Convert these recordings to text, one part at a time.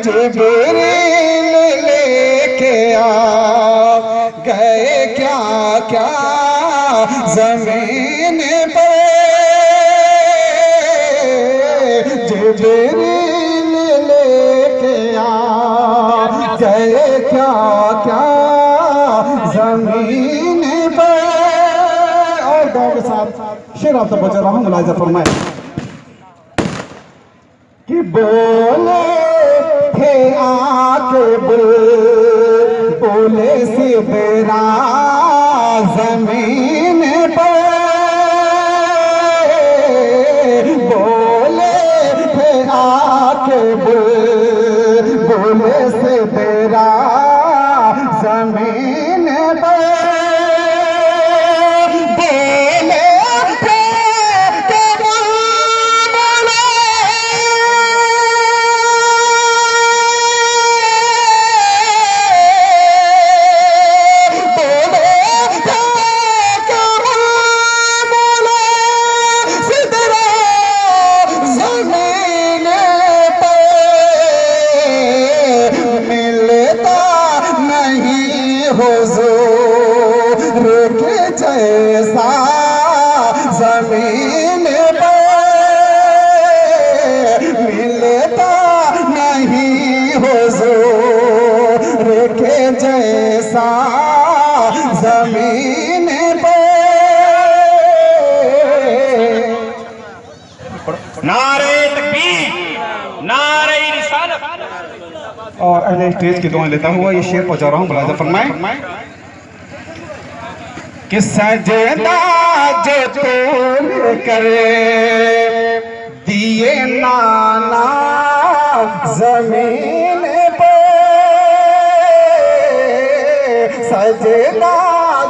जिब्रील लेके आ गए क्या क्या जमीन पर, जिब्रील लेके आ गए क्या क्या जमीन पर। और गाँव के साथ शेर आप तक बचा रहा हूँ, मुलाहिजा फरमाए कि बोले थे आके बोले सिबरा जमीन पर, बोले थे आके बोले सिबरा जमीन पर, हुजूर के जैसा जमीन पर मिलता नहीं, हुजूर के जैसा जमीन पर। नारे तकबीर, नारे रिसालत। और अगले स्टेज की दुआ लेता हुआ ये शेर पहुंचा रहा हूँ, मुलाहिजा फरमाए कि सजदा जो तूने करे दिए नाना जमीन पे, सजदा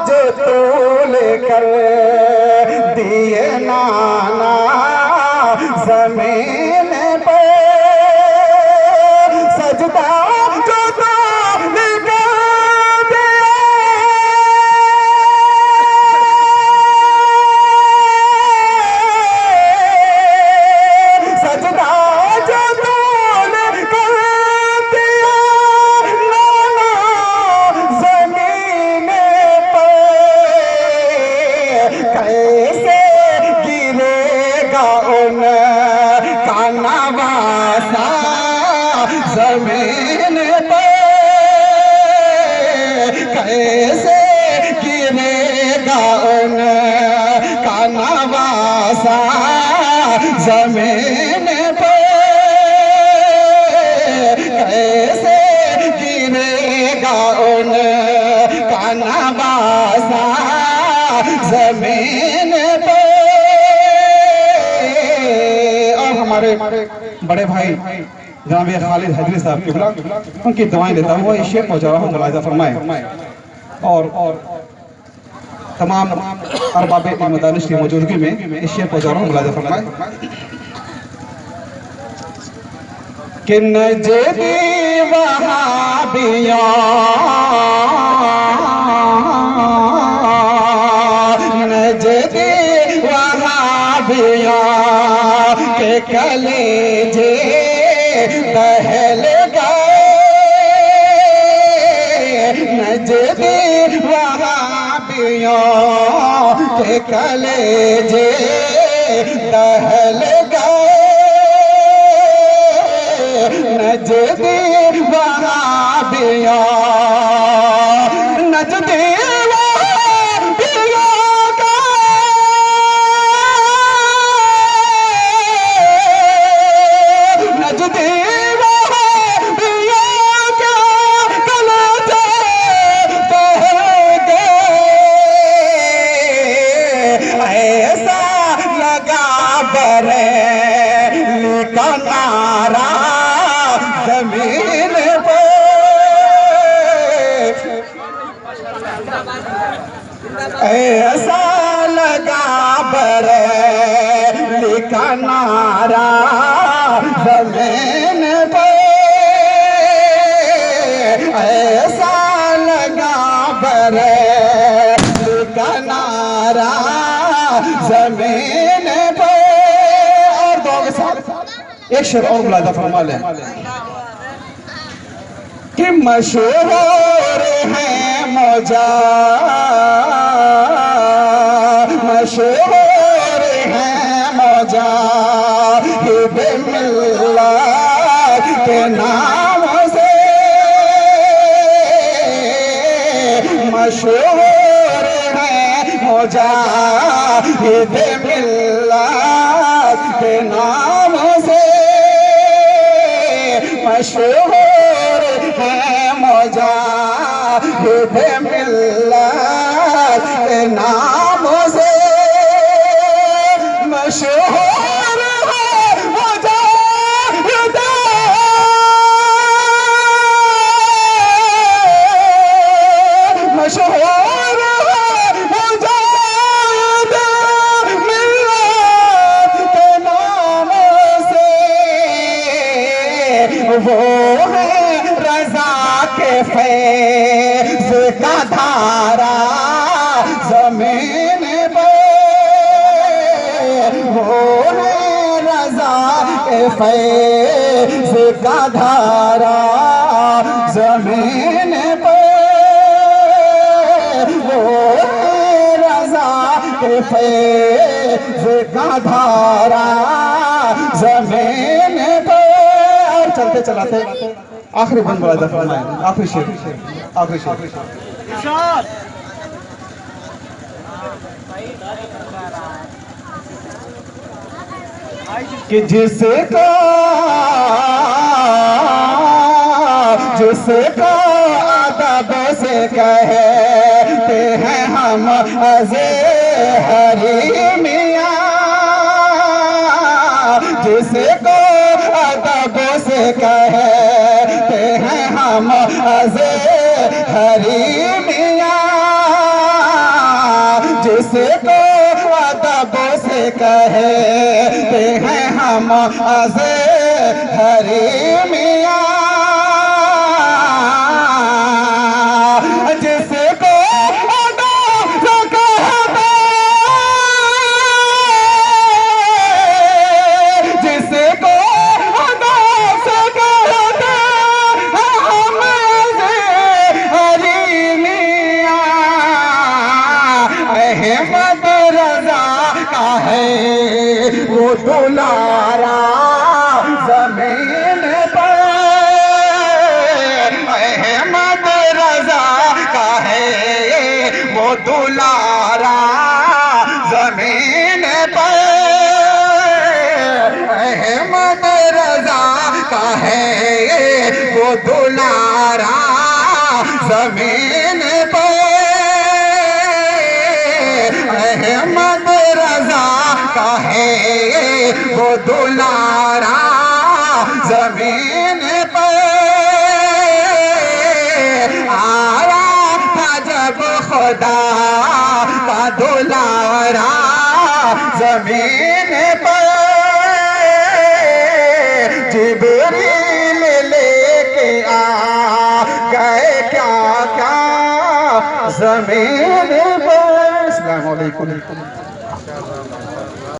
जो तूने करे दिए नाना जमीन पे, सजदा जो तूने कर दिया, सजदा जो तूने कर दिया नाना जमीन पे, कैसे गिरेगा उन का नवासा जमीन पे, कैसे गिरेगा उन का नवासा जमीन पे, कैसे गिरेगा उन का नवासा जमीन पे। और हमारे बड़े भाई जनाब खालिद हैदरी साहब किबला, उनकी दुआएं लेता हुआ ये शेर पहुंचा रहा हूँ, मुलाहिजा फरमाए। और तमाम अरबाब मदानिश की मौजूदगी में इस शेर पहुंचा रहा हूँ, मुलाहिजा फरमाए कि नजदी वहाबिया नजदी वहाबिया के कलेजे दहल गए, नजदी वहाबियों के कलेजे दहल गए, नजदी वहाबियों नजदी का नारा जमीन पे, ऐसा लगा बरेली का नारा जमीन पे, ऐसा लगा बरेली का नारा जमीन पे। और दो के साथ एक शेर और मुलाहिजा फरमा लें कि मशहूर है मौजा, मशहूर है मौजा मिल्लत के नाम से, मशहूर है मुजाहिद मिल्लत के नाम से, मशहूर है मुजाहिद मिल्लत के नाम से, मशहूर है मुजाहिद, मशहूर है मुजाहिद मिल्लत के नाम से, वो है रज़ा के फैज़ का धारा ज़मीन पे, वो है रज़ा के फैज़ का धारा ज़मीन पे, वो है रज़ा के फैज़ का धारा ज़मीन पे। और चलते चलाते आखिरी बंद बड़ा दफा, आखिरी शेर, आखिरी शेर। कि जिसका जिसका अदब से कहते हैं हम अज़हरी मियाँ, जिसको अदब से कहते हैं हम अज़हरी मियाँ, जिसको अदब से कहते हैं हम अज़हरी मियाँ, जिसको अदब से कहते, जिसको अदब से कहते हैं हम अज़हरी मियाँ, अहमद रज़ा का है वो दुलारा ज़मीन पर, अहमद रज़ा का है वो दुलारा ज़मीन पर, अहमद रज़ा का है वो दुलारा ज़मीन पर, अहमद रज़ा का है वो दुलारा ज़मीन पर। आया था जब खुदा का दुलारा ज़मीन पर, जिब्रील लेके आ गए क्या क्या ज़मीन पर। अस्सलामु अलैकुम।